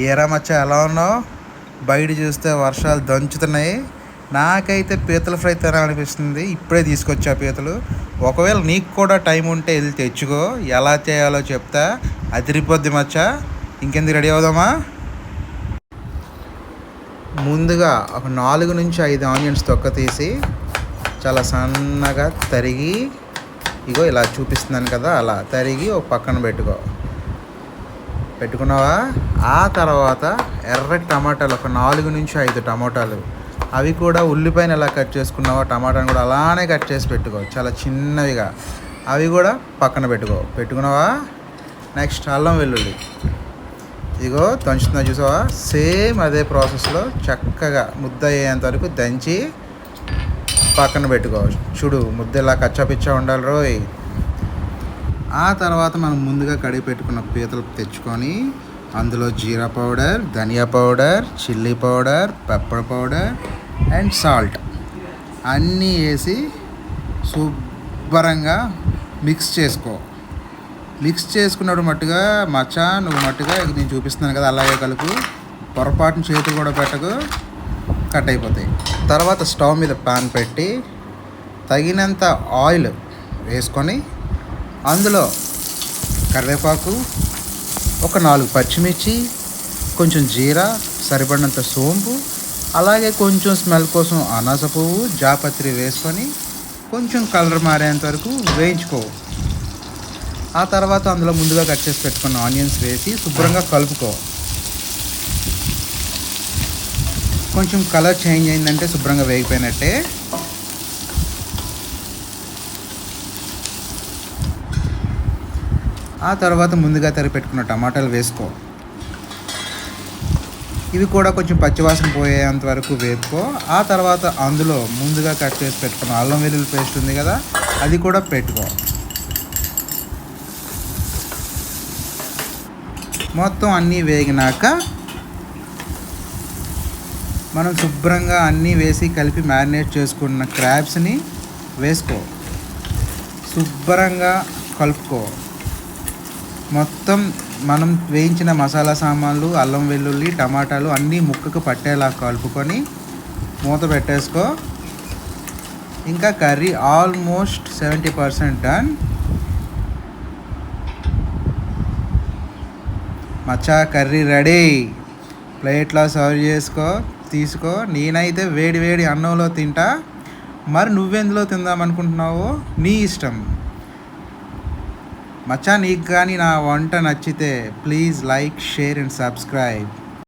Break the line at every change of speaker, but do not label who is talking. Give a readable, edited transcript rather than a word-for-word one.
ఏరా మచ్చ ఎలా ఉన్నావు? బయట చూస్తే వర్షాలు దంచుతున్నాయి. నాకైతే పీతల ఫ్రై తినాలనిపిస్తుంది. ఇప్పుడే తీసుకొచ్చా పీతలు. ఒకవేళ నీకు కూడా టైం ఉంటే వెళ్ళి తెచ్చుకో. ఎలా చేయాలో చెప్తా. అదిరిపోద్ది మచ్చ. ఇంకెందుకు రెడీ అవుదామా? ముందుగా ఒక 4 నుంచి 5 ఆనియన్స్ తొక్క తీసి చాలా సన్నగా తరిగి, ఇగో ఇలా చూపిస్తున్నాను కదా, అలా తరిగి ఒక పక్కన పెట్టుకున్నావా? ఆ తర్వాత ఎర్రటి టమాటాలు ఒక 4 నుంచి 5 టమాటాలు, అవి కూడా ఉల్లిపాయను ఎలా కట్ చేసుకున్నావా టమాటాను కూడా అలానే కట్ చేసి పెట్టుకో, చాలా చిన్నవిగా. అవి కూడా పక్కన పెట్టుకున్నావా? నెక్స్ట్ అల్లం వెల్లుల్లి, ఇగో దంచుతున్నా చూసావా? సేమ్ అదే ప్రాసెస్లో చక్కగా ముద్ద అయ్యేంత వరకు దంచి పక్కన పెట్టుకో. చూడు, ముద్ద ఇలా కచ్చాపిచ్చా ఉండాలి రోయ్. ఆ తర్వాత మనం ముందుగా కడిగి పెట్టుకున్న పీతలు తెచ్చుకొని అందులో jeera powder, dhaniya powder, chilli powder, pepper powder and salt అన్నీ వేసి శుభ్రంగా మిక్స్ చేసుకున్నాడు మట్టుగా మచ్చా, నువ్వు మట్టుగా నేను చూపిస్తున్నాను కదా అలాగే కలుపు. పొరపాటున చేతులు కూడా పెట్టకు, కట్ అయిపోతాయి. తర్వాత స్టవ్ మీద పాన్ పెట్టి తగినంత ఆయిల్ వేసుకొని అందులో కరివేపాకు, ఒక 4 పచ్చిమిర్చి, కొంచెం జీరా, సరిపడినంత సోంపు, అలాగే కొంచెం స్మెల్ కోసం అనాస పువ్వు, జాపత్రి వేసుకొని కొంచెం కలర్ మారేంత వరకు వేయించుకో. ఆ తర్వాత అందులో ముందుగా కట్ చేసి పెట్టుకున్న ఆనియన్స్ వేసి శుభ్రంగా కలుపుకో. కొంచెం కలర్ చేంజ్ అయిందంటే శుభ్రంగా వేగిపోయినట్టే. ఆ తర్వాత ముందుగా తరిగి పెట్టుకున్న టమాటాలు వేసుకో. ఇవి కూడా కొంచెం పచ్చివాసన పోయేంత వరకు వేపుకో. ఆ తర్వాత అందులో ముందుగా కట్ చేసి పెట్టుకున్న అల్లం వెల్లుల్లి పేస్ట్ ఉంది కదా, అది కూడా పెట్టుకో. మొత్తం అన్నీ వేగినాక మనం శుభ్రంగా అన్నీ వేసి కలిపి మ్యారినేట్ చేసుకున్న క్రాబ్స్ని వేసుకో. శుభ్రంగా కలుపుకో. మొత్తం మనం వేయించిన మసాలా సామాన్లు, అల్లం వెల్లుల్లి, టమాటాలు అన్నీ ముక్కకు పట్టేలా కలుపుకొని మూత పెట్టేసుకో. ఇంకా కర్రీ ఆల్మోస్ట్ 70% డన్. మచ్చా, కర్రీ రెడీ. ప్లేట్లో సర్వ్ తీసుకో. నేనైతే వేడి వేడి అన్నంలో తింటా. మరి నువ్వెందులో తిందామనుకుంటున్నావో నీ ఇష్టం. మచ్చా, నీకు కానీ నా వంట నచ్చితే please like, share and subscribe.